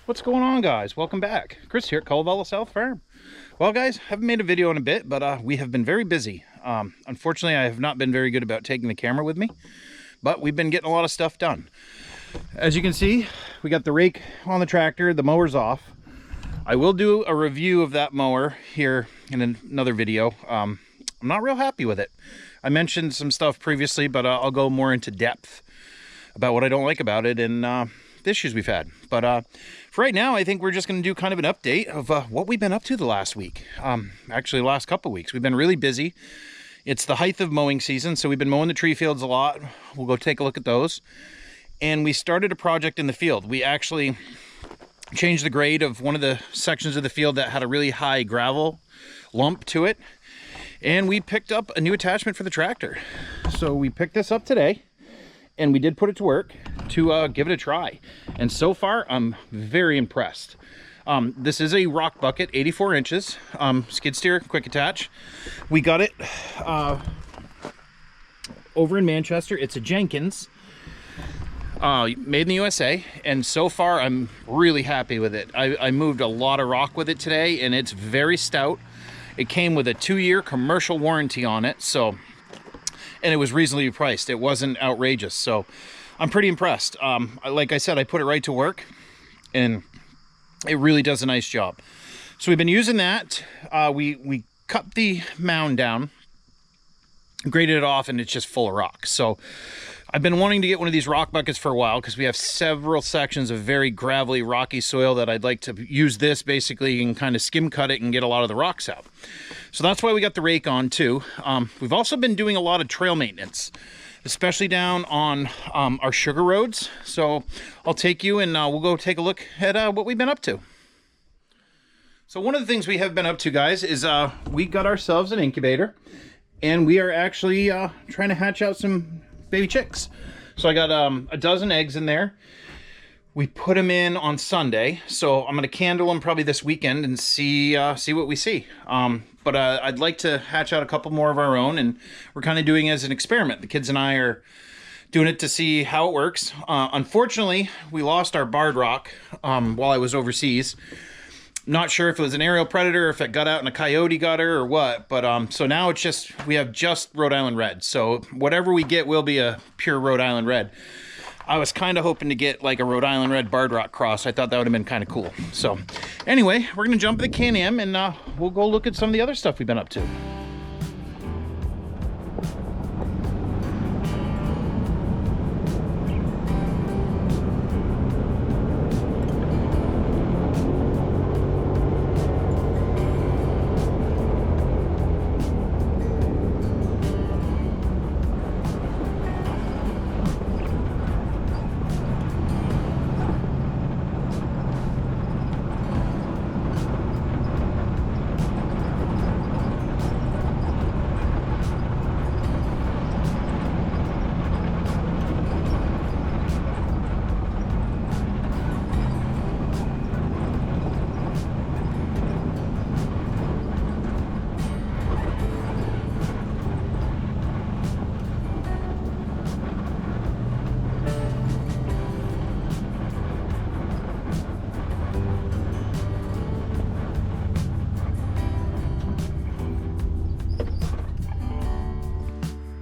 What's going on, guys? Welcome back. Chris here at Kalevala South Farm. Well, guys, haven't made a video in a bit, but we have been very busy. Unfortunately, I have not been very good about taking the camera with me, but we've been getting a lot of stuff done. As you can see, we got the rake on the tractor, the mower's off. I will do a review of that mower here in another video. I'm not real happy with it. I mentioned some stuff previously, but I'll go more into depth about what I don't like about it and the issues we've had. But for right now, I think we're just going to do kind of an update of what we've been up to the last week. Actually, the last couple of weeks. We've been really busy. It's the height of mowing season, so we've been mowing the tree fields a lot. We'll go take a look at those. And we started a project in the field. We actually changed the grade of one of the sections of the field that had a really high gravel lump to it. And we picked up a new attachment for the tractor. So we picked this up today, and we did put it to work to give it a try. And so far, I'm very impressed. This is a rock bucket, 84 inches, skid steer, quick attach. We got it over in Manchester. It's a Jenkins, made in the USA. And so far, I'm really happy with it. I moved a lot of rock with it today, and it's very stout. It came with a 2-year commercial warranty on it, so, and it was reasonably priced. It wasn't outrageous, so I'm pretty impressed. Like I said, I put it right to work, and it really does a nice job. So we've been using that. We cut the mound down, graded it off, and it's just full of rock. So I've been wanting to get one of these rock buckets for a while because we have several sections of very gravelly, rocky soil that I'd like to use this basically and kind of skim cut it and get a lot of the rocks out. So that's why we got the rake on too. We've also been doing a lot of trail maintenance, especially down on our sugar roads. So I'll take you and we'll go take a look at what we've been up to. So one of the things we have been up to, guys, is we got ourselves an incubator, and we are actually trying to hatch out some baby chicks. So I got a dozen eggs in there. We put them in on Sunday, so I'm going to candle them probably this weekend and see what we see. But I'd like to hatch out a couple more of our own, and we're kind of doing it as an experiment. The kids and I are doing it to see how it works. Unfortunately, we lost our barred rock while I was overseas. Not sure if it was an aerial predator, if it got out and a coyote got her or what, but so now it's just, we have just Rhode Island Red. So whatever we get will be a pure Rhode Island Red. I was kind of hoping to get like a Rhode Island Red barred rock cross. I thought that would have been kind of cool. So anyway, we're going to jump in the Can-Am and we'll go look at some of the other stuff we've been up to.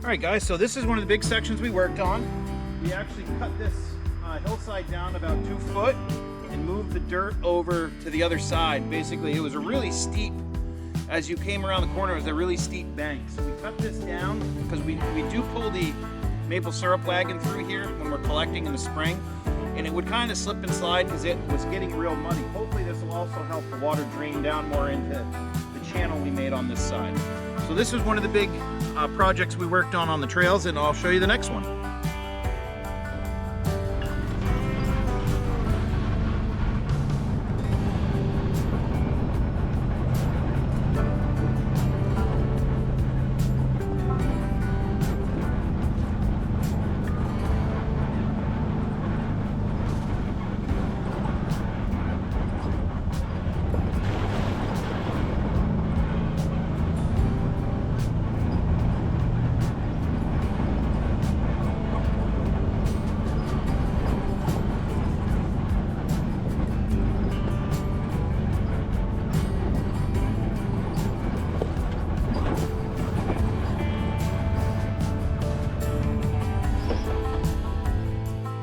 All right, guys, so this is one of the big sections we worked on. We actually cut this hillside down about 2 foot and moved the dirt over to the other side. Basically, it was a really steep, as you came around the corner, it was a really steep bank. So we cut this down because we do pull the maple syrup wagon through here when we're collecting in the spring, and it would kind of slip and slide because it was getting real muddy. Hopefully this will also help the water drain down more into the channel we made on this side. So this is one of the big projects we worked on the trails, and I'll show you the next one.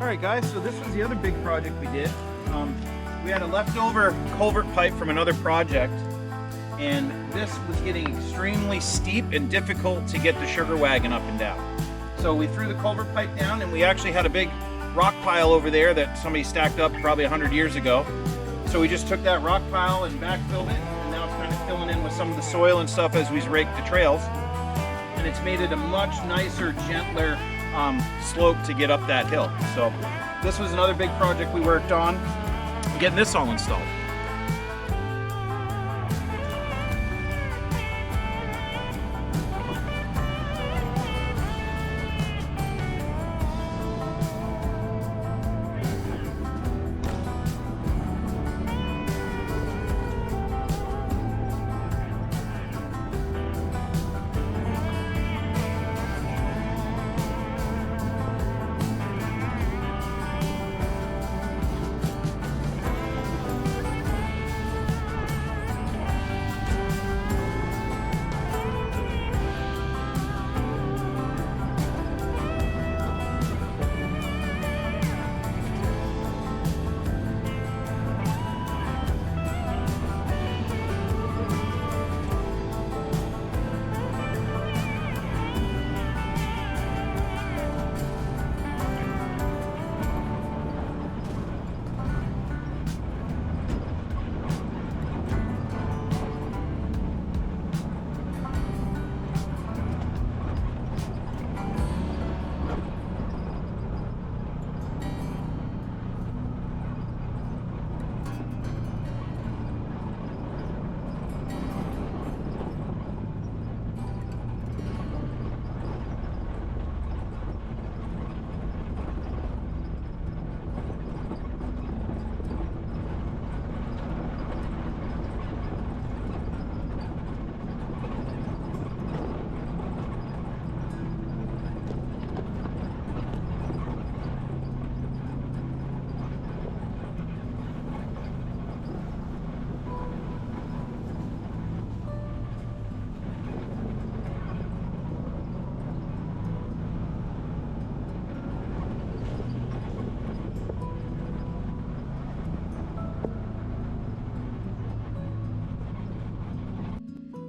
Alright guys, so this was the other big project we did. We had a leftover culvert pipe from another project, and this was getting extremely steep and difficult to get the sugar wagon up and down. So we threw the culvert pipe down, and we actually had a big rock pile over there that somebody stacked up probably 100 years ago. So we just took that rock pile and backfilled it, and now it's kind of filling in with some of the soil and stuff as we rake the trails. And it's made it a much nicer, gentler slope to get up that hill. So this was another big project we worked on, getting this all installed.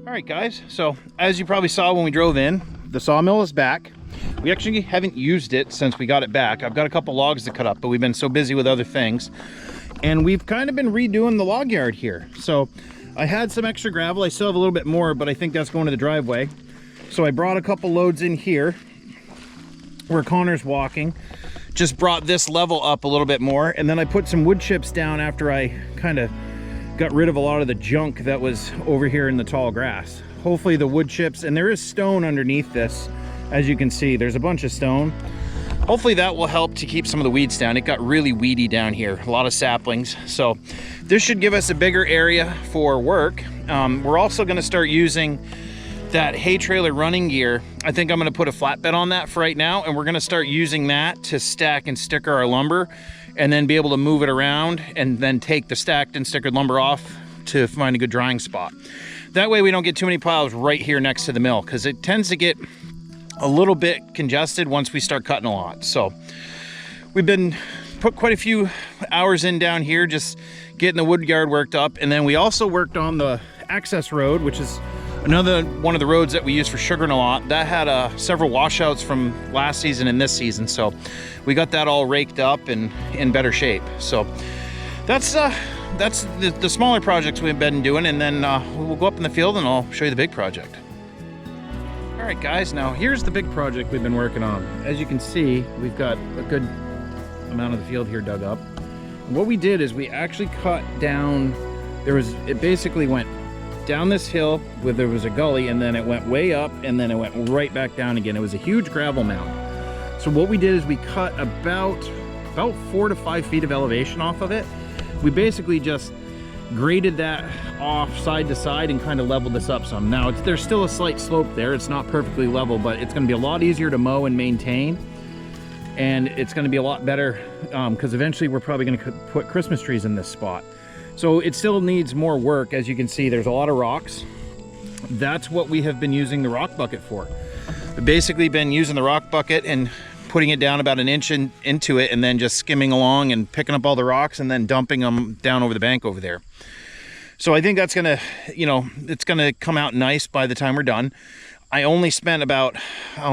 Alright guys, so as you probably saw when we drove in, the sawmill is back. We actually haven't used it since we got it back. I've got a couple logs to cut up, but we've been so busy with other things. And we've kind of been redoing the log yard here. So I had some extra gravel. I still have a little bit more, but I think that's going to the driveway. So I brought a couple loads in here where Connor's walking. Just brought this level up a little bit more. And then I put some wood chips down after I kind of got rid of a lot of the junk that was over here in the tall grass. Hopefully the wood chips, and there is stone underneath this, as you can see, there's a bunch of stone. Hopefully that will help to keep some of the weeds down. It got really weedy down here, a lot of saplings. So this should give us a bigger area for work. We're also gonna start using that hay trailer running gear. I think I'm gonna put a flatbed on that for right now, and we're gonna start using that to stack and sticker our lumber, and then be able to move it around and then take the stacked and stickered lumber off to find a good drying spot. That way we don't get too many piles right here next to the mill, because it tends to get a little bit congested once we start cutting a lot. So we've been put quite a few hours in down here just getting the wood yard worked up, and then we also worked on the access road, which is another one of the roads that we use for sugaring a lot. That had several washouts from last season and this season, so we got that all raked up and in better shape. So that's the smaller projects we've been doing, and then we'll go up in the field and I'll show you the big project. All right guys, now here's the big project we've been working on. As you can see, we've got a good amount of the field here dug up. And what we did is we actually cut down, it basically went down this hill where there was a gully, and then it went way up, and then it went right back down again. It was a huge gravel mound. So what we did is we cut about 4 to 5 feet of elevation off of it. We basically just graded that off side to side and kind of leveled this up some. Now there's still a slight slope there. It's not perfectly level, but it's going to be a lot easier to mow and maintain, and it's going to be a lot better because eventually we're probably going to put Christmas trees in this spot. So it still needs more work. As you can see, there's a lot of rocks. That's what we have been using the rock bucket for. We've basically been using the rock bucket and putting it down about an inch into it, and then just skimming along and picking up all the rocks and then dumping them down over the bank over there. So I think that's gonna, you know, it's gonna come out nice by the time we're done. I only spent about,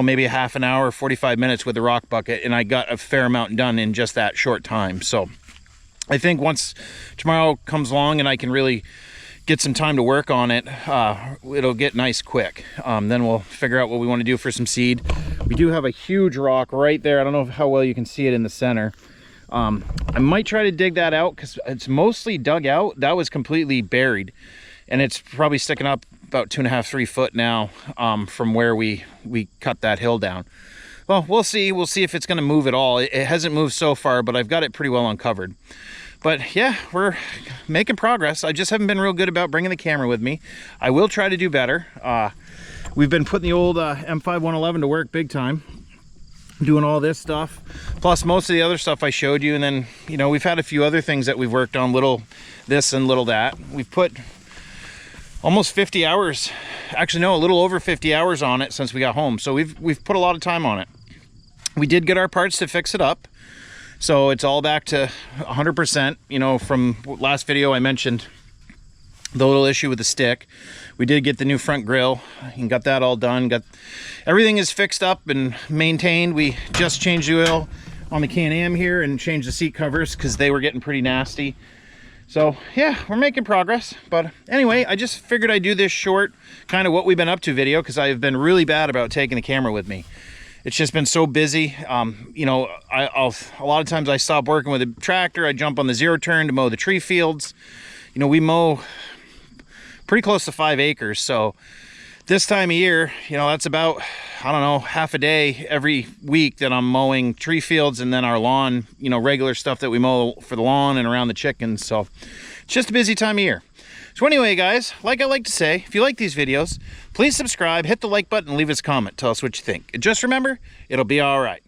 maybe a half an hour, 45 minutes with the rock bucket, and I got a fair amount done in just that short time. So I think once tomorrow comes along and I can really get some time to work on it, it'll get nice quick. Then we'll figure out what we want to do for some seed. We do have a huge rock right there. I don't know how well you can see it in the center. I might try to dig that out because it's mostly dug out. That was completely buried, and it's probably sticking up about 2.5–3 foot now, from where we cut that hill down. Well, we'll see. We'll see if it's going to move at all. It hasn't moved so far, but I've got it pretty well uncovered. But yeah, we're making progress. I just haven't been real good about bringing the camera with me. I will try to do better. We've been putting the old M5 111 to work big time, doing all this stuff, plus most of the other stuff I showed you. And then, you know, we've had a few other things that we've worked on, little this and little that. We've put almost 50 hours, actually no, a little over 50 hours on it since we got home. So we've put a lot of time on it. We did get our parts to fix it up, so it's all back to 100%. You know, from last video I mentioned the little issue with the stick. We did get the new front grille and got that all done. Everything is fixed up and maintained. We just changed the oil on the Can-Am here and changed the seat covers because they were getting pretty nasty. So yeah, we're making progress. But anyway, I just figured I'd do this short kind of what we've been up to video, because I've been really bad about taking the camera with me. It's just been so busy. You know, a lot of times I stop working with a tractor, I jump on the zero turn to mow the tree fields. You know, we mow pretty close to 5 acres. So this time of year, you know, that's about, I don't know, half a day every week that I'm mowing tree fields, and then our lawn, you know, regular stuff that we mow for the lawn and around the chickens. So it's just a busy time of year. So anyway, guys, like I like to say, if you like these videos, please subscribe, hit the like button, and leave us a comment. Tell us what you think. And just remember, it'll be all right.